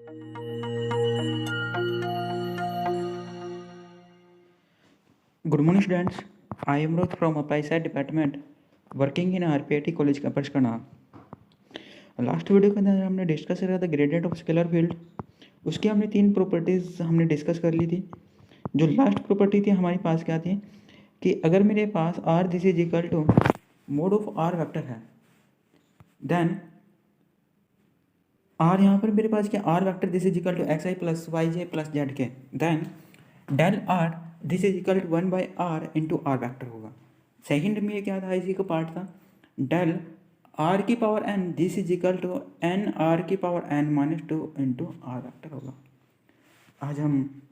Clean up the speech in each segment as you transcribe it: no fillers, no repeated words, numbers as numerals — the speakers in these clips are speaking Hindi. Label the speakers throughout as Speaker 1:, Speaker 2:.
Speaker 1: Good morning, students. I am Ruth from Applied Science Department, working in RPIT College campus Karnal. Last video के अंदर हमने डिस्कस करा था ग्रेडियंट ऑफ स्केलर फील्ड। उसकी हमने 3 प्रॉपर्टीज़ हमने डिस्कस कर ली थी। जो लास्ट प्रॉपर्टी थी हमारे पास क्या थी कि अगर मेरे पास r this is equal to mod of r vector है, देन आर यहाँ पर मेरे पास क्या r vector this is equal to x I plus y j plus z k, then del r this is equal to 1/r into r vector होगा। सेकेंड में ये क्या था, इसी का पार्ट था डेल आर की power n this is equal to n r की power n minus 2 into r vector होगा। आज हम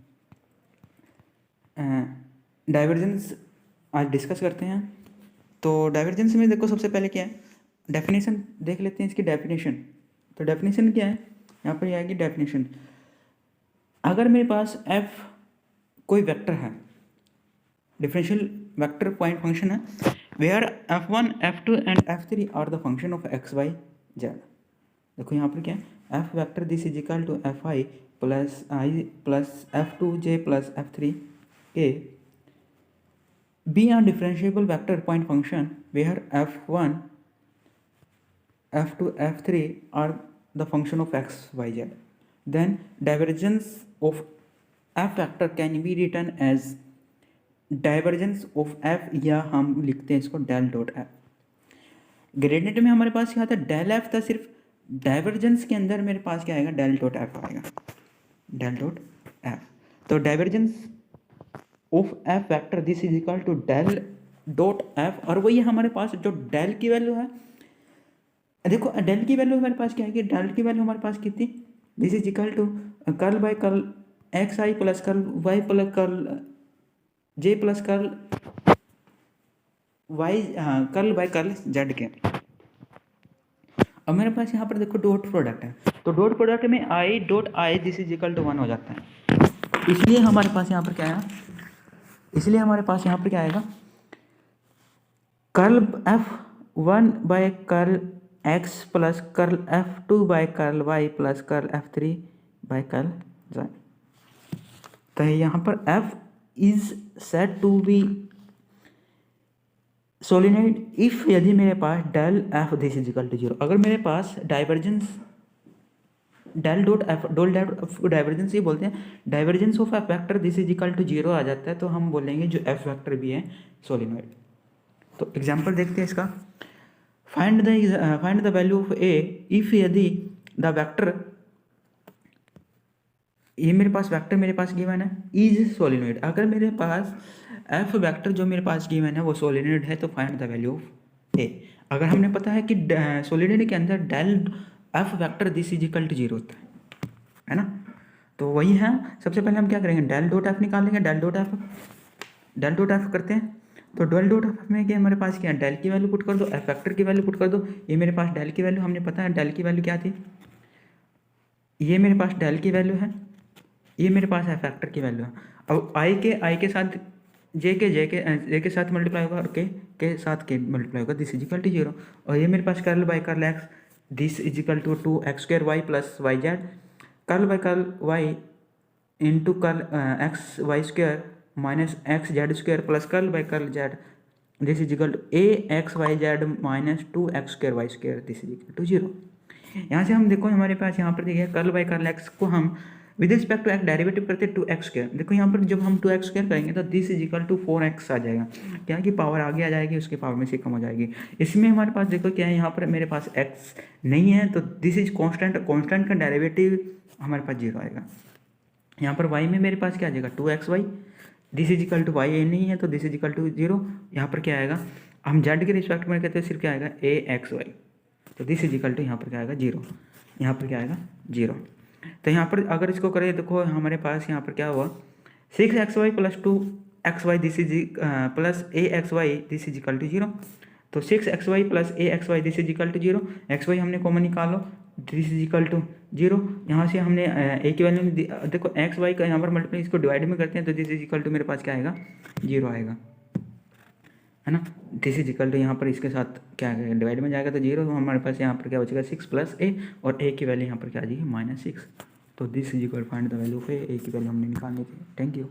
Speaker 1: डाइवर्जेंस आज डिस्कस करते हैं। तो डाइवर्जेंस में देखो सबसे पहले क्या है, डेफिनेशन देख लेते हैं इसकी डेफिनेशन। तो डेफिनेशन क्या है, यहाँ पर आएगी डेफिनेशन। अगर मेरे पास f कोई वेक्टर है, डिफरेंशियल वेक्टर पॉइंट फंक्शन है, where f1 f2 and f3 are the function of x y z। देखो यहाँ पर क्या है, f vector this is equal to fi plus i plus f2 j plus f3 k be are differentiable vector point function where f1 f2 f3 are the function of x y z। Then divergence of f vector can be written as divergence of f, या हम लिखते हैं इसको डेल डॉट f। ग्रेडियंट में हमारे पास क्या था, डेल f था सिर्फ। डाइवर्जेंस के अंदर मेरे पास क्या आएगा, डेल डॉट f आएगा, डेल डॉट f। तो divergence of f vector this is equal to del dot f, और वही हमारे पास जो डेल की वैल्यू है। देखो डेल की वैल्यू हमारे पास क्या है कि डेल की वैल्यू हमारे पास कितनी, this is equal to curl by curl x I plus curl y plus curl j plus curl y, हाँ कर्ल बाय कर्ल जेड के। अब मेरे पास यहाँ पर देखो डॉट प्रोडक्ट है, तो डॉट प्रोडक्ट में I dot I this is equal to 1 हो जाता है। इसलिए हमारे पास यहाँ पर क्या है, इसलिए हमारे पास यहाँ पर क्या आएगा, curl f1 by curl x plus curl f2 by curl y plus curl f3 by curl z। तो यहाँ पर f is said to be solenoid if, यदि मेरे पास del f this is equal to 0। अगर मेरे पास divergence del dot f, dot dot divergence ही बोलते हैं, divergence of f vector this is equal to 0 आ जाता है, तो हम बोलेंगे जो f वेक्टर भी है सोलिनोइड। तो एग्जांपल देखते हैं इसका। Find the value of a if, यदि द वेक्टर, ये मेरे पास वेक्टर मेरे पास गिवन है इज सोलिनोइड। अगर मेरे पास f वेक्टर जो मेरे पास गिवन है वो सोलिनोइड है, तो find the value of a। अगर हमने पता है कि सोलिनोइड के अंदर del f vector this is equal to 0 होता है ना, तो वही है। सबसे पहले हम क्या करेंगे, डेल डॉट f निकालेंगे, डेल डॉट f करते हैं। तो डेल डॉट f में क्या हमारे पास क्या है, डेल की वैल्यू पुट कर दो, f वेक्टर की वैल्यू पुट कर दो। ये मेरे पास डेल की वैल्यू, हमने पता है डेल की वैल्यू क्या थी, ये मेरे पास डेल की वैल्यू है, ये मेरे पास f वेक्टर की वैल्यू है। अब i के साथ जे के साथ मल्टीप्लाई होगा, और के साथ के मल्टीप्लाई होगा, दिस इज इक्वल टू 0। और ये मेरे पास curl by curl x this is equal to 2x² y plus y z, curl by curl y into curl x y square minus x z square plus curl by curl z this is equal to a x y z minus 2x² y square this is equal to 0। यहाँ से हम देखो हमारे पास यहाँ पर देखिए कर्ल बाय कर्ल एक्स को हम with respect to x derivative करते हैं 2x²। देखो यहाँ पर जब हम 2x² करेंगे तो this is equal to 4x आ जाएगा, क्या कि पावर आगे आ जाएगी, उसकी पावर में से कम हो जाएगी। इसमें हमारे पास देखो क्या है, यहाँ पर मेरे पास x नहीं है, तो दिस इज कॉन्स्टेंट का डेरिवेटिव हमारे पास 0 आएगा। यहाँ पर y में मेरे पास क्या आ जाएगा 2xy, this is equal to y नहीं है, तो दिस इज इक्वल टू 0। यहाँ पर क्या आएगा, हम z के रिस्पेक्ट में कहते हैं सिर्फ क्या आएगा axy, तो दिस इज इक्वल टू यहाँ पर क्या आएगा 0, यहाँ पर क्या आएगा 0। तो यहाँ पर अगर इसको करें, देखो हमारे पास यहाँ पर क्या हुआ 6xy plus 2xy this is plus axy this is equal to 0। तो 6xy plus axy this is equal to 0, xy हमने कॉमन निकालो, दिस इज इक्वल टू 0। यहाँ से हमने a की वैल्यू देखो xy का यहाँ पर मल्टीप्लाई, इसको डिवाइड में करते हैं, तो दिस इज इक्वल टू मेरे पास क्या आएगा 0 आएगा, है ना। दिस इज इक्वल टू यहाँ पर इसके साथ क्या आएगा, डिवाइड में जाएगा तो 0, तो हमारे पास यहाँ पर क्या बचेगा 6 प्लस a, और a की वैल्यू यहाँ पर क्या आ जाएगी -6। तो this is equal find the value of a की वैल्यू हमने निकालनी थी। Thank you.